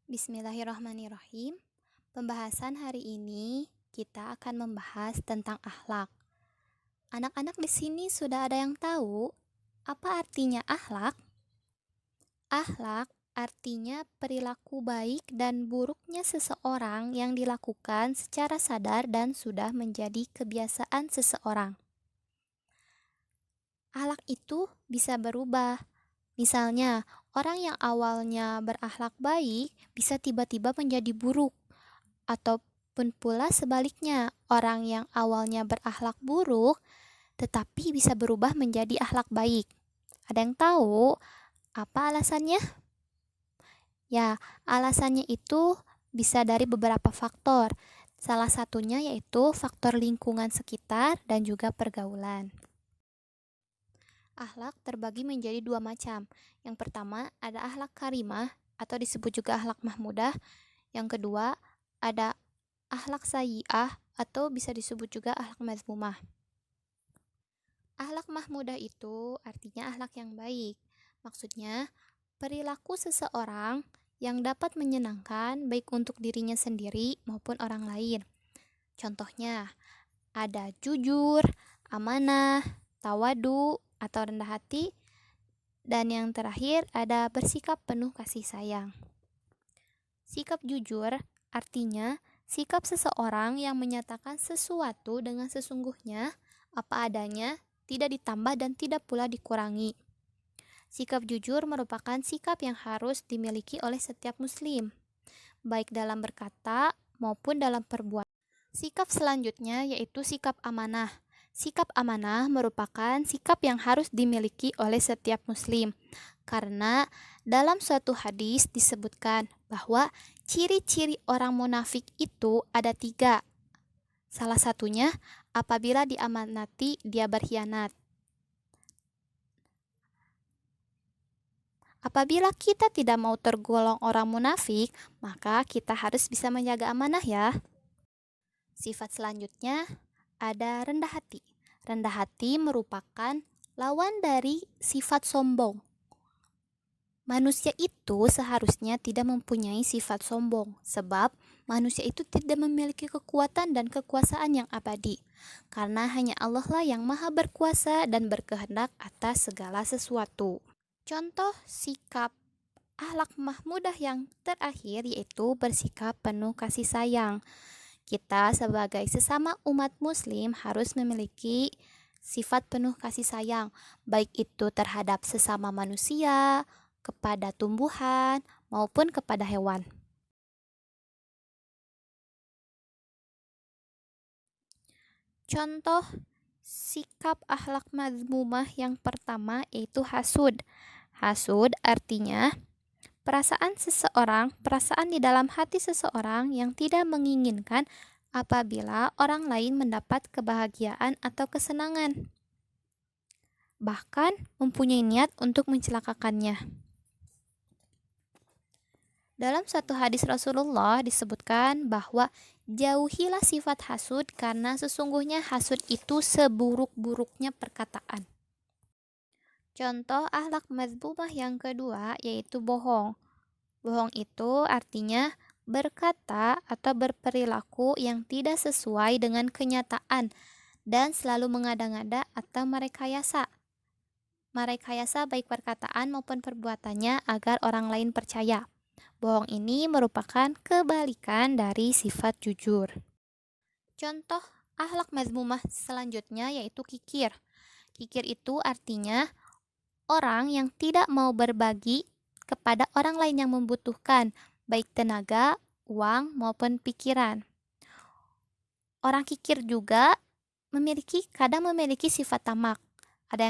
Bismillahirrahmanirrahim. Pembahasan hari ini kita akan membahas tentang akhlak. Anak-anak di sini sudah ada yang tahu apa artinya akhlak? Akhlak artinya perilaku baik dan buruknya seseorang yang dilakukan secara sadar dan sudah menjadi kebiasaan seseorang. Akhlak itu bisa berubah. Misalnya, orang yang awalnya berakhlak baik bisa tiba-tiba menjadi buruk, ataupun pula sebaliknya, orang yang awalnya berakhlak buruk tetapi bisa berubah menjadi akhlak baik. Ada yang tahu apa alasannya? Ya, alasannya itu bisa dari beberapa faktor. Salah satunya yaitu faktor lingkungan sekitar dan juga pergaulan. Akhlak terbagi menjadi dua macam. Yang pertama ada akhlak karimah atau disebut juga akhlak mahmudah. Yang kedua ada akhlak sayyi'ah atau bisa disebut juga akhlak mazmumah. Akhlak mahmudah itu artinya akhlak yang baik. Maksudnya perilaku seseorang yang dapat menyenangkan baik untuk dirinya sendiri maupun orang lain. Contohnya ada jujur, amanah, tawadu atau rendah hati, dan yang terakhir ada bersikap penuh kasih sayang. Sikap jujur artinya sikap seseorang yang menyatakan sesuatu dengan sesungguhnya, apa adanya, tidak ditambah dan tidak pula dikurangi. Sikap jujur merupakan sikap yang harus dimiliki oleh setiap muslim, baik dalam berkata maupun dalam perbuatan. Sikap selanjutnya yaitu sikap amanah. Sikap amanah merupakan sikap yang harus dimiliki oleh setiap muslim. Karena dalam suatu hadis disebutkan bahwa ciri-ciri orang munafik itu ada 3. Salah satunya apabila diamanati dia berkhianat. Apabila kita tidak mau tergolong orang munafik, maka kita harus bisa menjaga amanah ya. Sifat selanjutnya ada rendah hati. Rendah hati merupakan lawan dari sifat sombong. Manusia itu seharusnya tidak mempunyai sifat sombong, sebab manusia itu tidak memiliki kekuatan dan kekuasaan yang abadi. Karena hanya Allah lah yang maha berkuasa dan berkehendak atas segala sesuatu. Contoh sikap akhlak mahmudah yang terakhir yaitu bersikap penuh kasih sayang. Kita sebagai sesama umat muslim harus memiliki sifat penuh kasih sayang, baik itu terhadap sesama manusia, kepada tumbuhan, maupun kepada hewan. Contoh sikap akhlak mazmumah yang pertama yaitu hasud. Hasud artinya perasaan di dalam hati seseorang yang tidak menginginkan apabila orang lain mendapat kebahagiaan atau kesenangan, bahkan mempunyai niat untuk mencelakakannya. Dalam suatu hadis Rasulullah disebutkan bahwa jauhilah sifat hasud karena sesungguhnya hasud itu seburuk-buruknya perkataan. Contoh akhlak mazmumah yang kedua yaitu bohong. Bohong itu artinya berkata atau berperilaku yang tidak sesuai dengan kenyataan dan selalu mengada-ngada atau merekayasa. Merekayasa baik perkataan maupun perbuatannya agar orang lain percaya. Bohong ini merupakan kebalikan dari sifat jujur. Contoh akhlak mazmumah selanjutnya yaitu kikir. Kikir itu artinya orang yang tidak mau berbagi kepada orang lain yang membutuhkan, baik tenaga, uang, maupun pikiran. Orang kikir juga kadang memiliki sifat tamak.